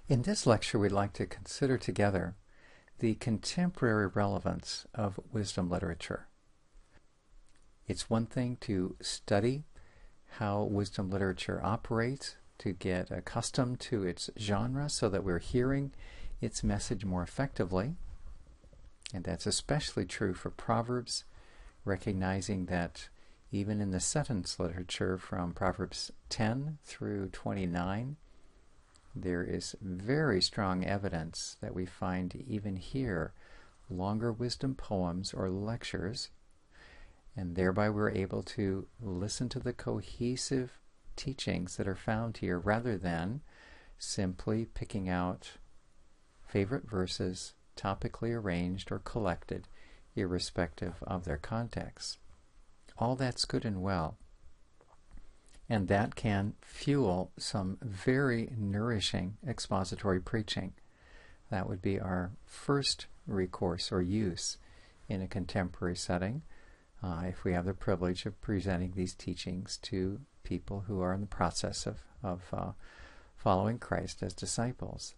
In this lecture, we'd like to consider together the contemporary relevance of wisdom literature. It's one thing to study how wisdom literature operates, to get accustomed to its genre so that we're hearing its message more effectively. And that's especially true for Proverbs, recognizing that even in the sentence literature from Proverbs 10 through 29, there is very strong evidence that we find even here longer wisdom poems or lectures, and thereby we're able to listen to the cohesive teachings that are found here rather than simply picking out favorite verses topically arranged or collected irrespective of their context. All that's good and well, and that can fuel some very nourishing expository preaching. That would be our first recourse or use in a contemporary setting, if we have the privilege of presenting these teachings to people who are in the process of following Christ as disciples.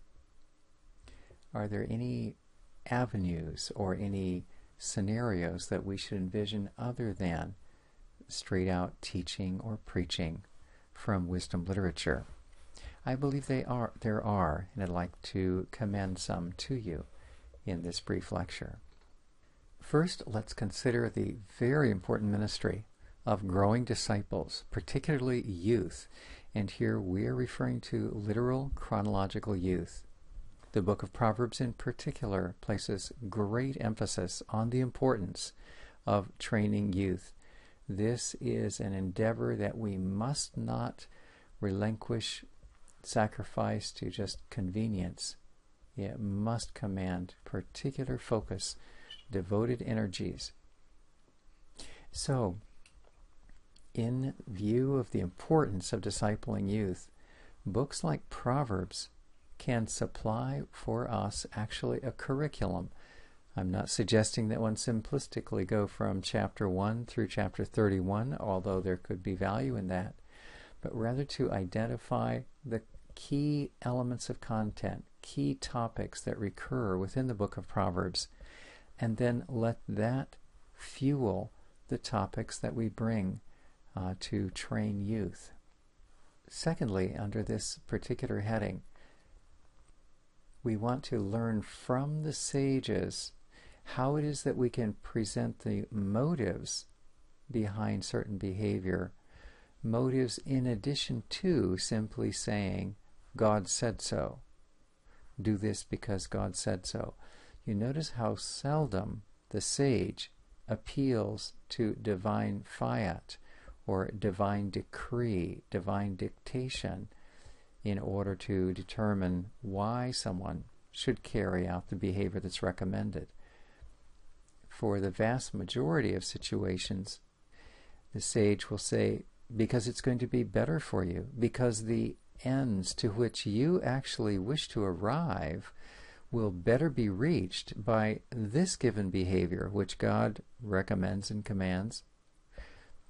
Are there any avenues or any scenarios that we should envision other than straight out teaching or preaching from wisdom literature? I believe there are, and I'd like to commend some to you in this brief lecture. First, let's consider the very important ministry of growing disciples, particularly youth, and here we are referring to literal chronological youth. The book of Proverbs in particular places great emphasis on the importance of training youth. This is an endeavor that we must not relinquish, sacrifice to just convenience. It must command particular focus, devoted energies. So, in view of the importance of discipling youth, books like Proverbs can supply for us actually a curriculum. I'm not suggesting that one simplistically go from chapter 1 through chapter 31, although there could be value in that, but rather to identify the key elements of content, key topics that recur within the book of Proverbs, and then let that fuel the topics that we bring to train youth. Secondly, under this particular heading, we want to learn from the sages how it is that we can present the motives behind certain behavior, motives in addition to simply saying, God said so. Do this because God said so. You notice how seldom the sage appeals to divine fiat or divine decree, divine dictation, in order to determine why someone should carry out the behavior that's recommended. For the vast majority of situations, the sage will say, because it's going to be better for you, because the ends to which you actually wish to arrive will better be reached by this given behavior, which God recommends and commands,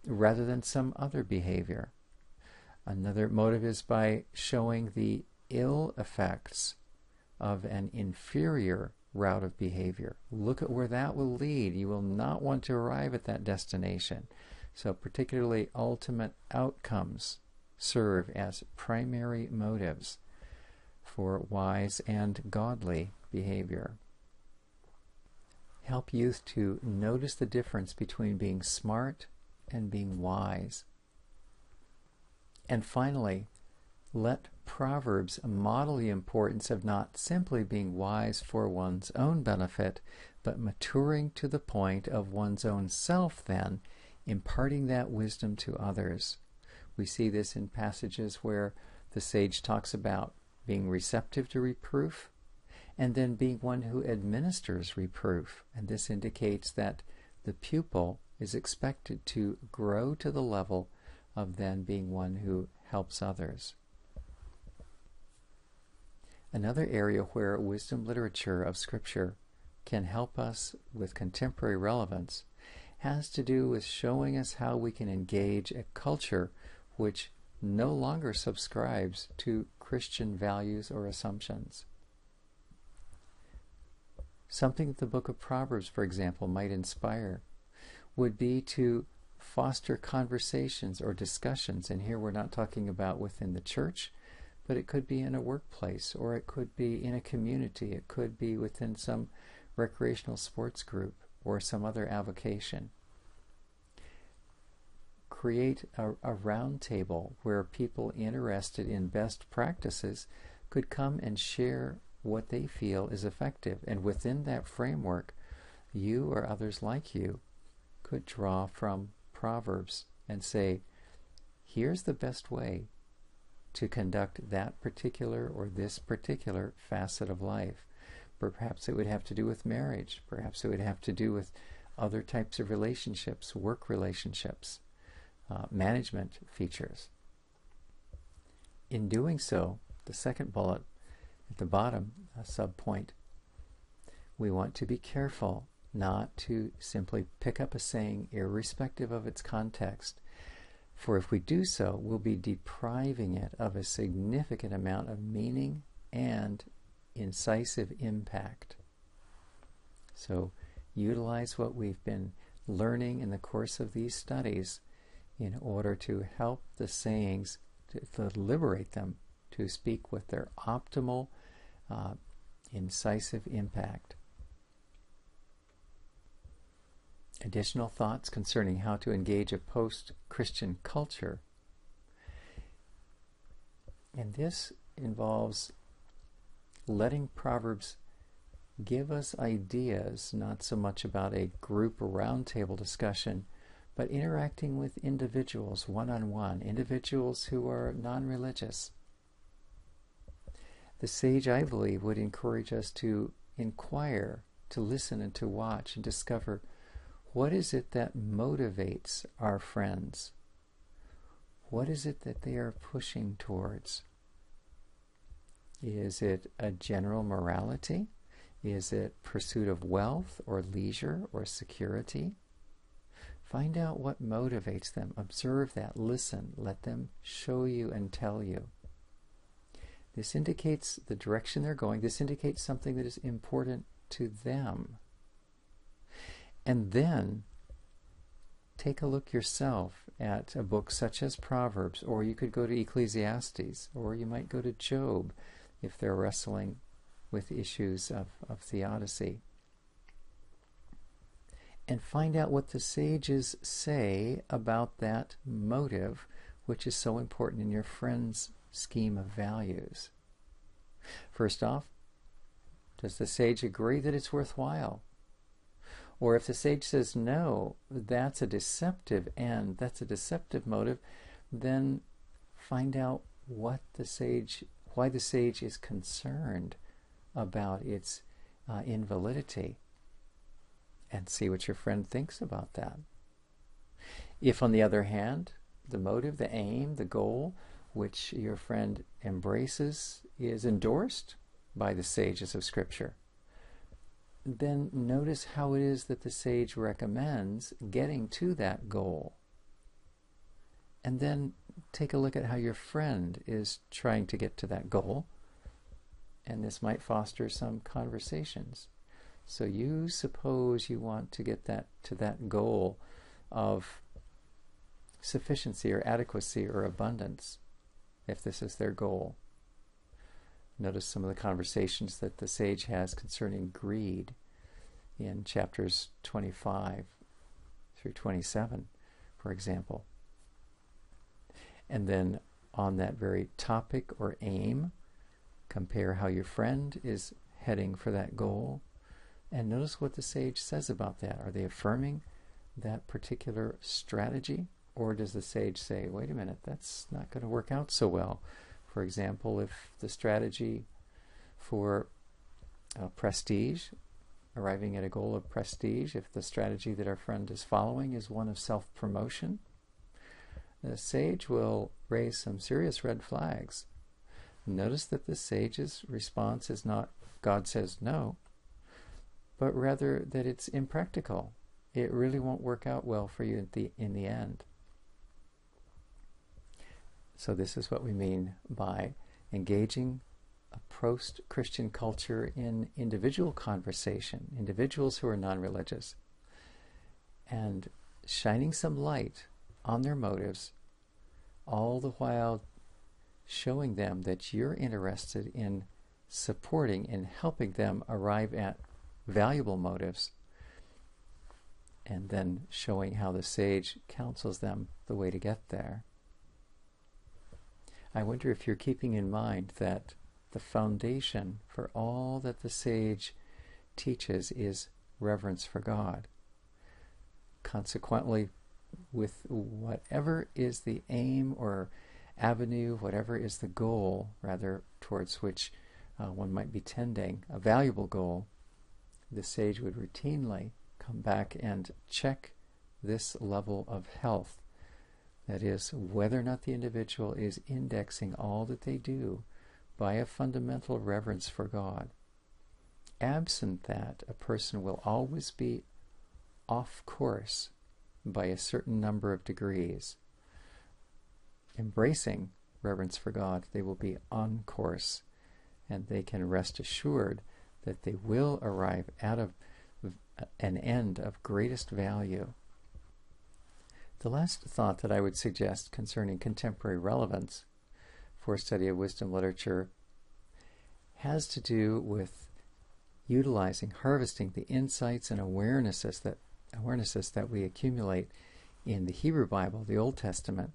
rather than some other behavior. Another motive is by showing the ill effects of an inferior route of behavior. Look at where that will lead. You will not want to arrive at that destination. So particularly ultimate outcomes serve as primary motives for wise and godly behavior. Help youth to notice the difference between being smart and being wise. And finally, let Proverbs model the importance of not simply being wise for one's own benefit, but maturing to the point of one's own self then, imparting that wisdom to others. We see this in passages where the sage talks about being receptive to reproof, and then being one who administers reproof. And this indicates that the pupil is expected to grow to the level of then being one who helps others. Another area where wisdom literature of Scripture can help us with contemporary relevance has to do with showing us how we can engage a culture which no longer subscribes to Christian values or assumptions. Something that the book of Proverbs, for example, might inspire would be to foster conversations or discussions, and here we're not talking about within the church, but it could be in a workplace, or it could be in a community, it could be within some recreational sports group or some other avocation. Create a round table where people interested in best practices could come and share what they feel is effective, and within that framework, you or others like you could draw from Proverbs and say, here's the best way to conduct that particular or this particular facet of life. Perhaps it would have to do with marriage. Perhaps it would have to do with other types of relationships, work relationships, management features. In doing so, the second bullet at the bottom, a sub-point, we want to be careful not to simply pick up a saying irrespective of its context, for if we do so, we'll be depriving it of a significant amount of meaning and incisive impact. So utilize what we've been learning in the course of these studies in order to help the sayings, to liberate them, to speak with their optimal, incisive impact. Additional thoughts concerning how to engage a post-Christian culture. And this involves letting Proverbs give us ideas, not so much about a group or roundtable discussion, but interacting with individuals one-on-one, individuals who are non-religious. The sage, I believe, would encourage us to inquire, to listen and to watch and discover what is it that motivates our friends? What is it that they are pushing towards? Is it a general morality? Is it pursuit of wealth or leisure or security? Find out what motivates them. Observe that. Listen. Let them show you and tell you. This indicates the direction they're going. This indicates something that is important to them. And then take a look yourself at a book such as Proverbs, or you could go to Ecclesiastes, or you might go to Job if they're wrestling with issues of theodicy. And find out what the sages say about that motive, which is so important in your friend's scheme of values. First off, does the sage agree that it's worthwhile? Or if the sage says, no, that's a deceptive end, that's a deceptive motive, then find out why the sage is concerned about its invalidity, and see what your friend thinks about that. If, on the other hand, the motive, the aim, the goal, which your friend embraces is endorsed by the sages of Scripture, then notice how it is that the sage recommends getting to that goal. And then take a look at how your friend is trying to get to that goal, and this might foster some conversations. So you suppose you want to get to that goal of sufficiency or adequacy or abundance, if this is their goal. Notice some of the conversations that the sage has concerning greed in chapters 25 through 27, for example. And then on that very topic or aim, compare how your friend is heading for that goal, and notice what the sage says about that. Are they affirming that particular strategy, or does the sage say, wait a minute, that's not going to work out so well? For example, if the strategy for prestige, arriving at a goal of prestige, if the strategy that our friend is following is one of self-promotion, the sage will raise some serious red flags. Notice that the sage's response is not, God says no, but rather that it's impractical. It really won't work out well for you in the end. So this is what we mean by engaging a post-Christian culture in individual conversation, individuals who are non-religious, and shining some light on their motives, all the while showing them that you're interested in supporting and helping them arrive at valuable motives, and then showing how the sage counsels them the way to get there. I wonder if you're keeping in mind that the foundation for all that the sage teaches is reverence for God. Consequently, with whatever is the aim or avenue, whatever is the goal, rather, towards which one might be tending, a valuable goal, the sage would routinely come back and check this level of health. That is, whether or not the individual is indexing all that they do by a fundamental reverence for God. Absent that, a person will always be off course by a certain number of degrees. Embracing reverence for God, they will be on course, and they can rest assured that they will arrive at an end of greatest value. The last thought that I would suggest concerning contemporary relevance for study of wisdom literature has to do with utilizing, harvesting the insights and awarenesses that we accumulate in the Hebrew Bible, the Old Testament,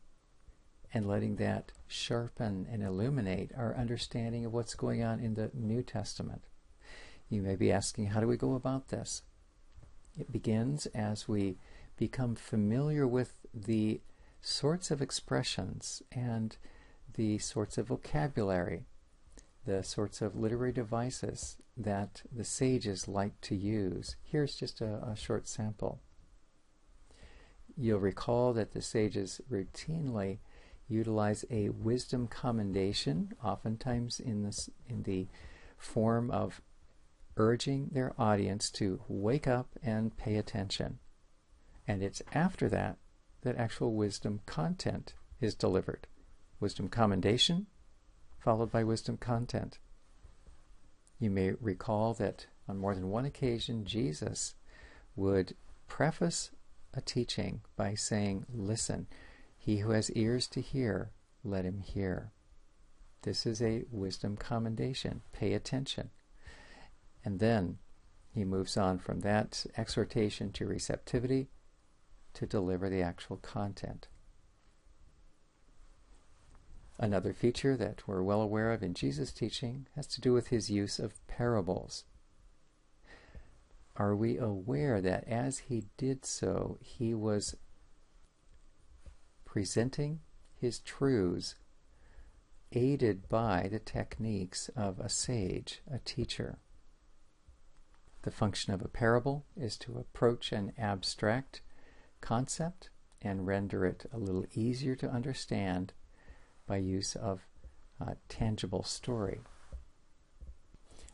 and letting that sharpen and illuminate our understanding of what's going on in the New Testament. You may be asking, how do we go about this? It begins as we become familiar with the sorts of expressions and the sorts of vocabulary, the sorts of literary devices that the sages like to use. Here's just a short sample. You'll recall that the sages routinely utilize a wisdom commendation, oftentimes in the form of urging their audience to wake up and pay attention. And it's after that that actual wisdom content is delivered. Wisdom commendation followed by wisdom content. You may recall that on more than one occasion Jesus would preface a teaching by saying, "Listen, he who has ears to hear, let him hear." This is a wisdom commendation. Pay attention. And then he moves on from that exhortation to receptivity to deliver the actual content. Another feature that we're well aware of in Jesus' teaching has to do with his use of parables. Are we aware that as he did so, he was presenting his truths aided by the techniques of a sage, a teacher? The function of a parable is to approach an abstract concept and render it a little easier to understand by use of tangible story.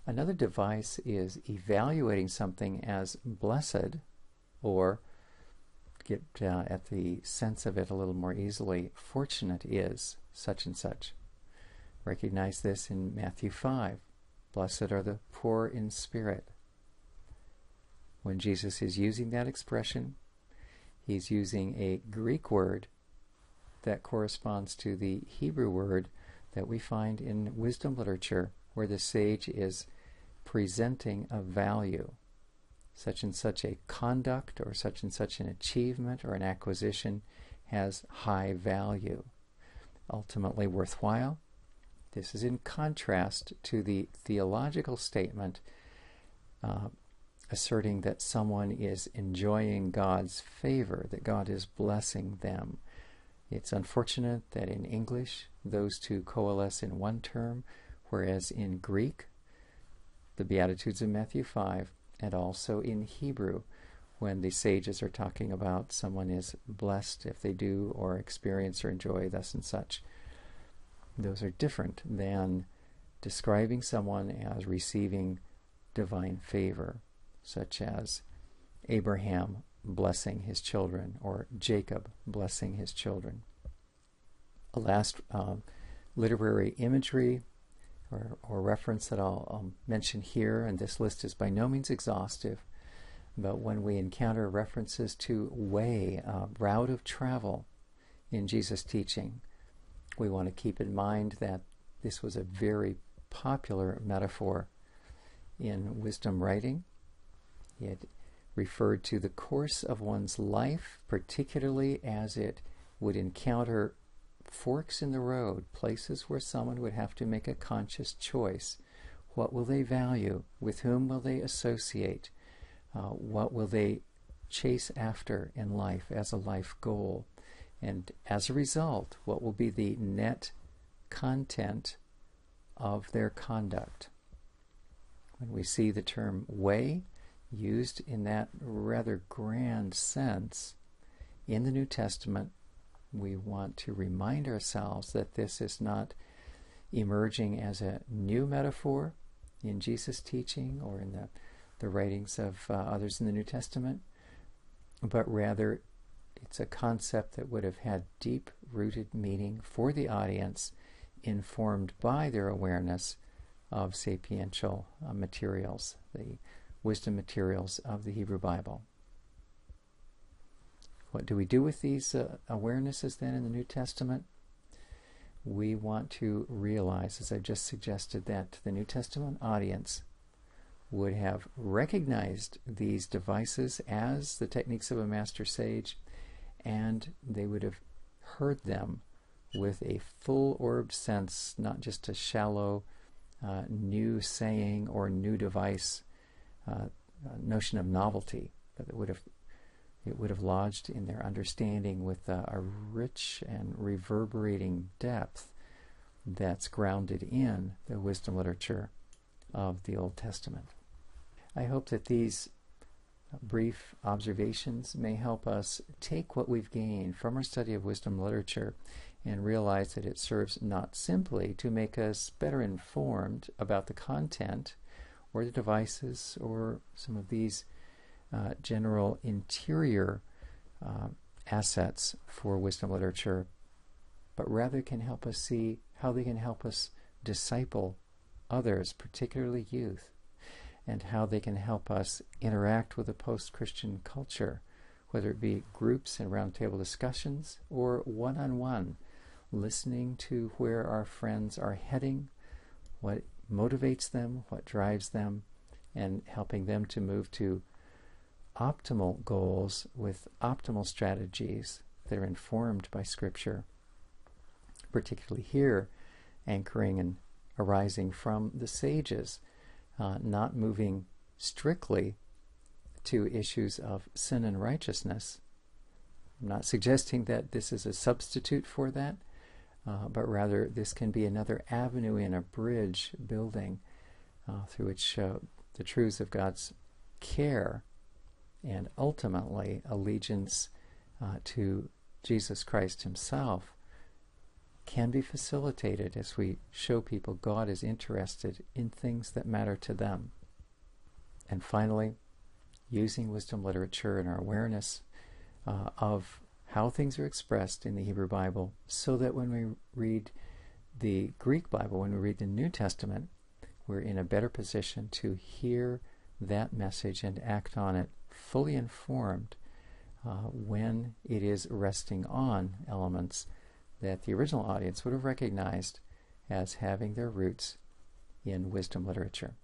Another device is evaluating something as blessed, or get at the sense of it a little more easily, fortunate is such and such. Recognize this in Matthew 5. Blessed are the poor in spirit. When Jesus is using that expression, he's using a Greek word that corresponds to the Hebrew word that we find in wisdom literature, where the sage is presenting a value. Such and such a conduct or such and such an achievement or an acquisition has high value, ultimately worthwhile. This is in contrast to the theological statement asserting that someone is enjoying God's favor, that God is blessing them. It's unfortunate that in English those two coalesce in one term, whereas in Greek, the Beatitudes of Matthew 5, and also in Hebrew, when the sages are talking about someone is blessed if they do or experience or enjoy thus and such, those are different than describing someone as receiving divine favor, such as Abraham blessing his children or Jacob blessing his children. A last literary imagery or reference that I'll mention here, and this list is by no means exhaustive, but when we encounter references to way, route of travel in Jesus' teaching, we want to keep in mind that this was a very popular metaphor in wisdom writing. It referred to the course of one's life, particularly as it would encounter forks in the road, places where someone would have to make a conscious choice. What will they value? With whom will they associate? What will they chase after in life as a life goal? And as a result, what will be the net content of their conduct? When we see the term way used in that rather grand sense in the New Testament, we want to remind ourselves that this is not emerging as a new metaphor in Jesus' teaching or in the writings of others in the New Testament, but rather it's a concept that would have had deep-rooted meaning for the audience, informed by their awareness of sapiential materials, the wisdom materials of the Hebrew Bible. What do we do with these awarenesses then in the New Testament? We want to realize, as I just suggested, that the New Testament audience would have recognized these devices as the techniques of a master sage, and they would have heard them with a full-orbed sense, not just a shallow new saying or new device notion of novelty, but it would have lodged in their understanding with a rich and reverberating depth that's grounded in the wisdom literature of the Old Testament. I hope that these brief observations may help us take what we've gained from our study of wisdom literature and realize that it serves not simply to make us better informed about the content or the devices or some of these general interior assets for wisdom literature, but rather can help us see how they can help us disciple others, particularly youth, and how they can help us interact with a post-Christian culture, whether it be groups and roundtable discussions or one-on-one, listening to where our friends are heading, what motivates them, what drives them, and helping them to move to optimal goals with optimal strategies that are informed by Scripture, particularly here anchoring and arising from the sages, not moving strictly to issues of sin and righteousness. I'm not suggesting that this is a substitute for that, but rather this can be another avenue in a bridge building through which the truths of God's care and ultimately allegiance to Jesus Christ himself can be facilitated as we show people God is interested in things that matter to them. And finally, using wisdom literature and our awareness of how things are expressed in the Hebrew Bible, so that when we read the Greek Bible, when we read the New Testament, we're in a better position to hear that message and act on it fully informed when it is resting on elements that the original audience would have recognized as having their roots in wisdom literature.